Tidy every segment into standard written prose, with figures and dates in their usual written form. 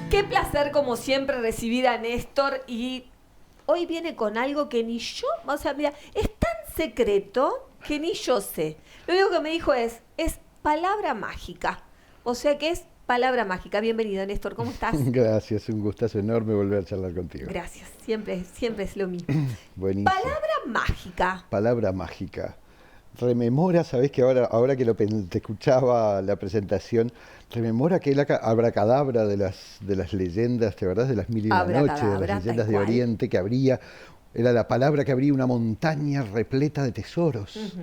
Qué placer, como siempre, recibir a Néstor y hoy viene con algo que ni yo, o sea, mira, es tan secreto que ni yo sé. Lo único que me dijo es palabra mágica. O sea que es palabra mágica. Bienvenido, Néstor, ¿cómo estás? Gracias, un gustazo enorme volver a charlar contigo. Gracias, siempre es lo mismo. Buenísimo. Palabra mágica. Palabra mágica. Rememora, sabés que ahora que te escuchaba la presentación, rememora que la abracadabra de las leyendas, ¿te acordás? De las mil y una noches, de las Abracadabra, tal leyendas de cual. Oriente, que abría, era la palabra que abría una montaña repleta de tesoros. Ujú.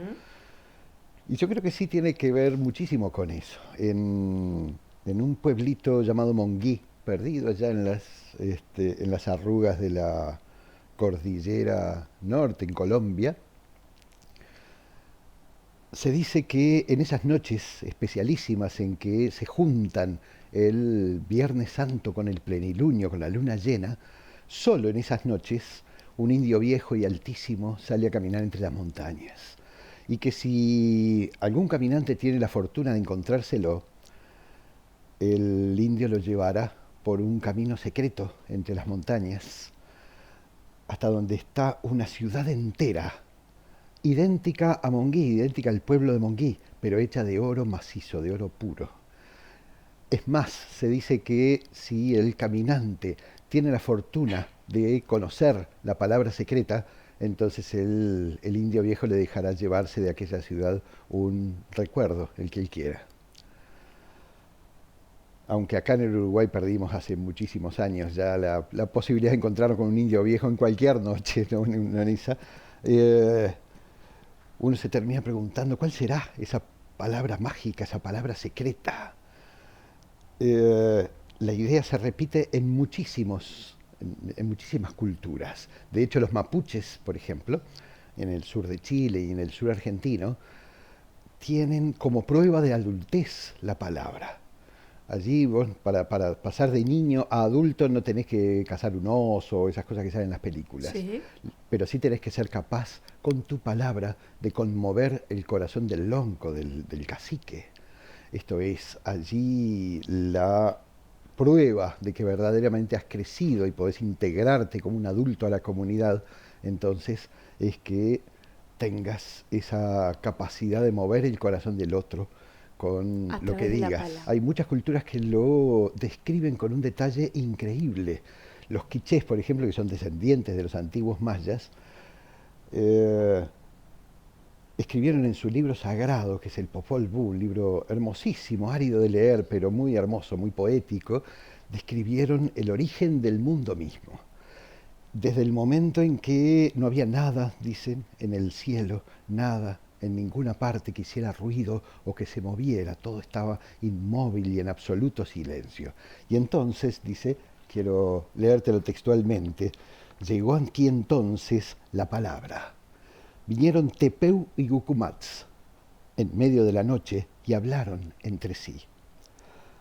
Y yo creo que sí tiene que ver muchísimo con eso. En un pueblito llamado Monguí, perdido allá en las arrugas de la cordillera norte, en Colombia, se dice que en esas noches especialísimas en que se juntan el Viernes Santo con el plenilunio, con la luna llena, solo en esas noches un indio viejo y altísimo sale a caminar entre las montañas. Y que si algún caminante tiene la fortuna de encontrárselo, el indio lo llevará por un camino secreto entre las montañas, hasta donde está una ciudad entera, idéntica a Monguí, idéntica al pueblo de Monguí, pero hecha de oro macizo, de oro puro. Es más, se dice que si el caminante tiene la fortuna de conocer la palabra secreta, entonces el indio viejo le dejará llevarse de aquella ciudad un recuerdo, el que él quiera. Aunque acá en el Uruguay perdimos hace muchísimos años ya la posibilidad de encontrarnos con un indio viejo en cualquier noche, ¿no? En esa, eh, uno se termina preguntando cuál será esa palabra mágica, esa palabra secreta. La idea se repite en muchísimas culturas. De hecho, los mapuches, por ejemplo, en el sur de Chile y en el sur argentino, tienen como prueba de adultez la palabra. Allí vos, para pasar de niño a adulto, no tenés que cazar un oso o esas cosas que salen en las películas, Sí. pero sí tenés que ser capaz con tu palabra de conmover el corazón del lonco, del cacique. Esto es allí la prueba de que verdaderamente has crecido y podés integrarte como un adulto a la comunidad. Entonces es que tengas esa capacidad de mover el corazón del otro con A lo que través de la digas. palabra. Hay muchas culturas que lo describen con un detalle increíble. Los quichés, por ejemplo, que son descendientes de los antiguos mayas, eh, escribieron en su libro sagrado, que es el Popol Vuh, un libro hermosísimo, árido de leer, pero muy hermoso, muy poético, describieron el origen del mundo mismo. Desde el momento en que no había nada, dicen, en el cielo, nada, en ninguna parte que hiciera ruido o que se moviera, todo estaba inmóvil y en absoluto silencio. Y entonces, dice, quiero leértelo textualmente, llegó aquí entonces la palabra. Vinieron Tepeu y Gucumatz en medio de la noche y hablaron entre sí.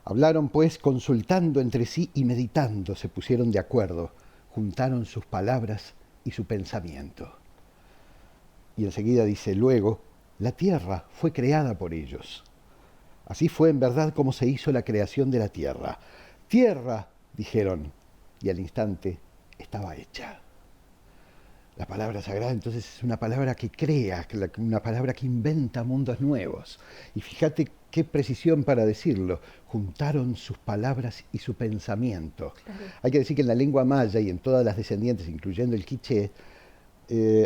Hablaron pues consultando entre sí y meditando, se pusieron de acuerdo, juntaron sus palabras y su pensamiento. Y enseguida dice, luego, la tierra fue creada por ellos. Así fue en verdad como se hizo la creación de la tierra. Tierra, dijeron, y al instante estaba hecha. La palabra sagrada entonces es una palabra que crea, una palabra que inventa mundos nuevos. Y fíjate qué precisión para decirlo. Juntaron sus palabras y su pensamiento. Claro. Hay que decir que en la lengua maya y en todas las descendientes, incluyendo el quiché,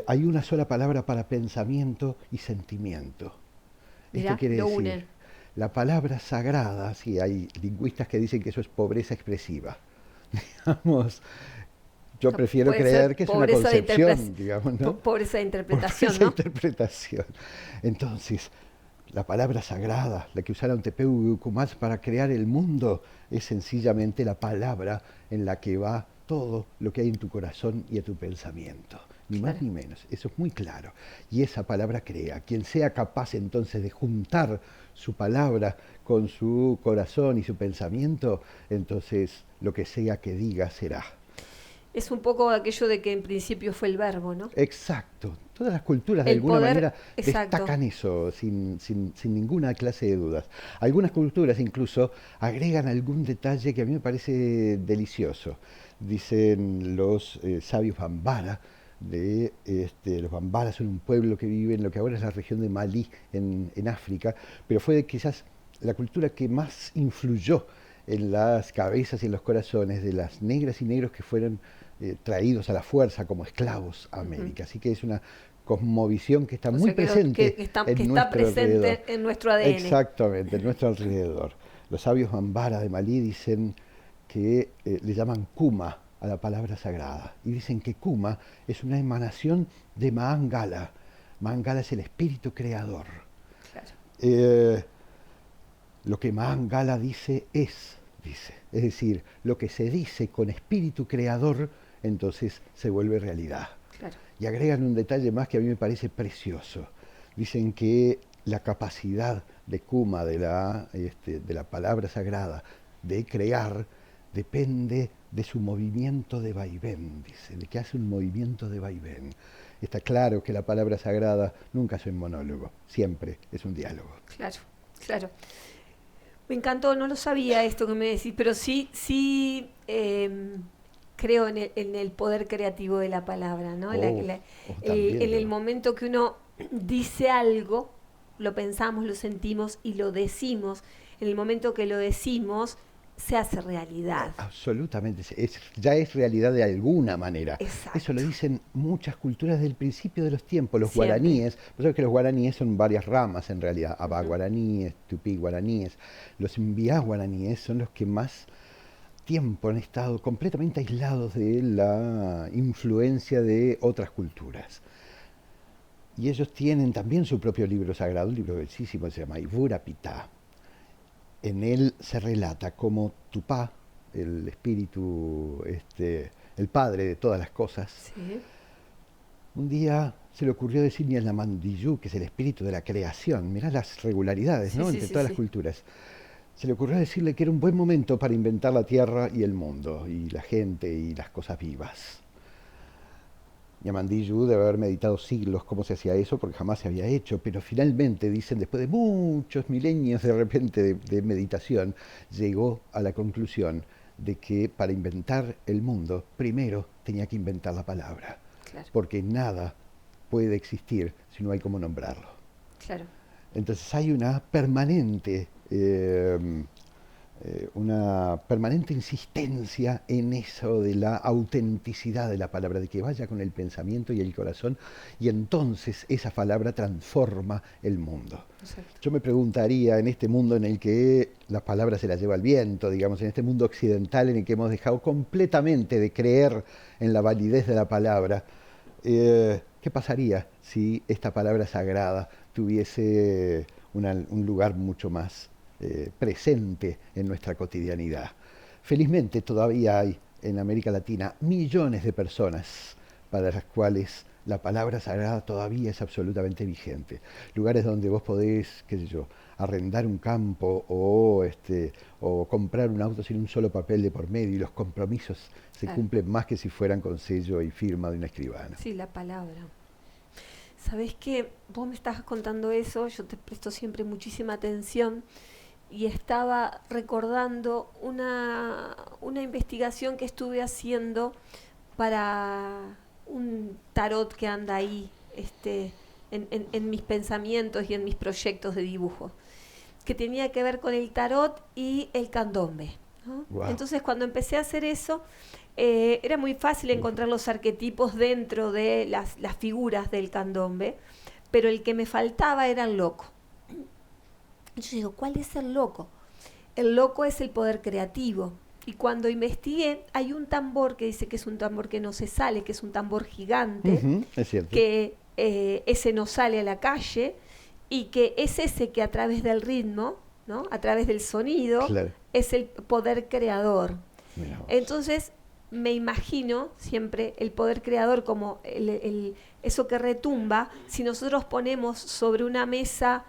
hay una sola palabra para pensamiento y sentimiento. Esto Mirá, quiere lo decir, unen. la palabra sagrada, sí, hay lingüistas que dicen que eso es pobreza expresiva. Digamos, yo prefiero Puede ser creer que es una concepción, digamos, ¿no? pobreza de Por interpretación, esa ¿no? interpretación. Entonces, la palabra sagrada, la que usaron Tepeu y Ucumás para crear el mundo, es sencillamente la palabra en la que va todo lo que hay en tu corazón y en tu pensamiento. Ni más Claro. ni menos. Eso es muy claro. Y esa palabra crea. Quien sea capaz entonces de juntar su palabra con su corazón y su pensamiento, entonces lo que sea que diga será. Es un poco aquello de que en principio fue el verbo, ¿no? Exacto. Todas las culturas de El alguna poder, manera exacto. destacan eso, sin ninguna clase de dudas. Algunas culturas incluso agregan algún detalle que a mí me parece delicioso. Dicen los sabios Bambara, los Bambaras son un pueblo que vive en lo que ahora es la región de Malí, en África, pero fue quizás la cultura que más influyó en las cabezas y en los corazones de las negras y negros que fueron traídos a la fuerza como esclavos a América. Así que es una cosmovisión que está O muy sea, que, presente que en está nuestro alrededor. presente en nuestro ADN. Exactamente, en nuestro alrededor. Los sabios Bambara de Malí dicen que le llaman Kuma a la palabra sagrada. Y dicen que Kuma es una emanación de Mahangala. Mahangala es el espíritu creador. Claro. Lo que Mahangala dice. Es decir, lo que se dice con espíritu creador, entonces se vuelve realidad. Claro. Y agregan un detalle más que a mí me parece precioso. Dicen que la capacidad de Kuma, de la palabra sagrada, de crear, depende de su movimiento de vaivén, dice, de que hace un movimiento de vaivén. Está claro que la palabra sagrada nunca es un monólogo, siempre es un diálogo. Claro, claro. Me encantó, no lo sabía esto que me decís, pero sí creo en el poder creativo de la palabra, ¿no? En el momento que uno dice algo, lo pensamos, lo sentimos y lo decimos, en el momento que lo decimos, se hace realidad. Absolutamente, ya es realidad de alguna manera. Exacto. Eso lo dicen muchas culturas del principio de los tiempos. Los Siempre. guaraníes, vos sabés que los guaraníes son varias ramas en realidad, abá guaraníes, tupí guaraníes. Los mbiá guaraníes son los que más tiempo han estado completamente aislados de la influencia de otras culturas. Y ellos tienen también su propio libro sagrado, un libro bellísimo, se llama Ibura Pitá. En él se relata cómo Tupá, el espíritu, el padre de todas las cosas, Sí. un día se le ocurrió decir Ñalamandiyú, que es el espíritu de la creación. Mirá las regularidades, Sí, ¿no? sí, Entre sí, todas sí. las culturas. Se le ocurrió decirle que era un buen momento para inventar la tierra y el mundo, y la gente y las cosas vivas. Ñamandiyu debe haber meditado siglos cómo se hacía eso, porque jamás se había hecho, pero finalmente, dicen, después de muchos milenios de repente de meditación, llegó a la conclusión de que para inventar el mundo, primero tenía que inventar la palabra, Claro. porque nada puede existir si no hay cómo nombrarlo. Claro. Entonces hay una permanente insistencia en eso de la autenticidad de la palabra, de que vaya con el pensamiento y el corazón, y entonces esa palabra transforma el mundo. Exacto. Yo me preguntaría, en este mundo en el que las palabras se las lleva el viento, digamos, en este mundo occidental en el que hemos dejado completamente de creer en la validez de la palabra, ¿qué pasaría si esta palabra sagrada tuviese un lugar mucho más presente en nuestra cotidianidad? Felizmente todavía hay en América Latina millones de personas para las cuales la palabra sagrada todavía es absolutamente vigente. Lugares donde vos podés, qué sé yo, arrendar un campo o comprar un auto sin un solo papel de por medio, y los compromisos se cumplen más que si fueran con sello y firma de un escribano. Sí, la palabra. ¿Sabés qué? Vos me estabas contando eso, yo te presto siempre muchísima atención y estaba recordando una investigación que estuve haciendo para un tarot que anda ahí en mis pensamientos y en mis proyectos de dibujo, que tenía que ver con el tarot y el candombe, ¿no? Wow. Entonces cuando empecé a hacer eso, era muy fácil encontrar los arquetipos dentro de las figuras del candombe, pero el que me faltaba era el loco. Yo digo, ¿cuál es el loco? El loco es el poder creativo. Y cuando investigué, hay un tambor que dice que es un tambor que no se sale, que es un tambor gigante, Es cierto. que ese no sale a la calle, y que es ese que a través del ritmo, ¿no? A través del sonido, Claro. es el poder creador. Mirá vos. Entonces me imagino siempre el poder creador como eso que retumba. Si nosotros ponemos sobre una mesa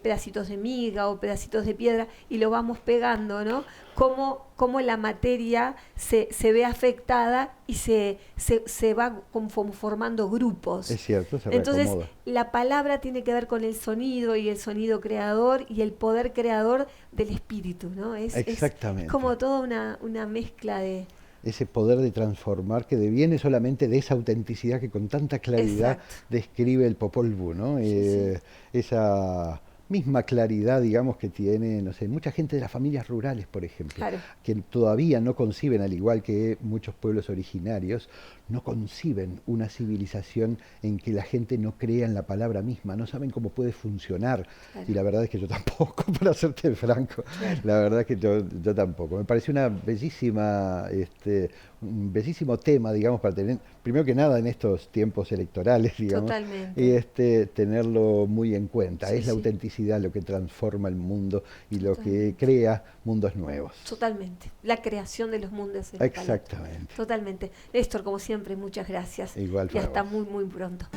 pedacitos de miga o pedacitos de piedra y lo vamos pegando, ¿no? Cómo la materia se ve afectada y se va como formando grupos. Es cierto, se Entonces, reacomoda. la palabra tiene que ver con el sonido y el sonido creador y el poder creador del espíritu, ¿no? Exactamente. Es como toda una mezcla de... Ese poder de transformar que deviene solamente de esa autenticidad que con tanta claridad Exacto. describe el Popol Vuh, ¿no? Sí. Esa misma claridad, digamos, que tiene, no sé, mucha gente de las familias rurales, por ejemplo, Claro. que todavía no conciben, al igual que muchos pueblos originarios, no conciben una civilización en que la gente no crea en la palabra misma, no saben cómo puede funcionar. Claro. Y la verdad es que yo tampoco, para serte franco, Claro. la verdad es que yo tampoco. Me pareció una bellísima, un bellísimo tema, digamos, para tener, primero que nada en estos tiempos electorales, digamos, Totalmente. y tenerlo muy en cuenta. Sí, Es la sí. autenticidad lo que transforma el mundo y lo que Totalmente. crea mundos nuevos. Totalmente. La creación de los mundos en la palabra. Exactamente. Totalmente. Néstor, como siempre, muchas gracias. Igual Y para hasta vos. muy, muy pronto.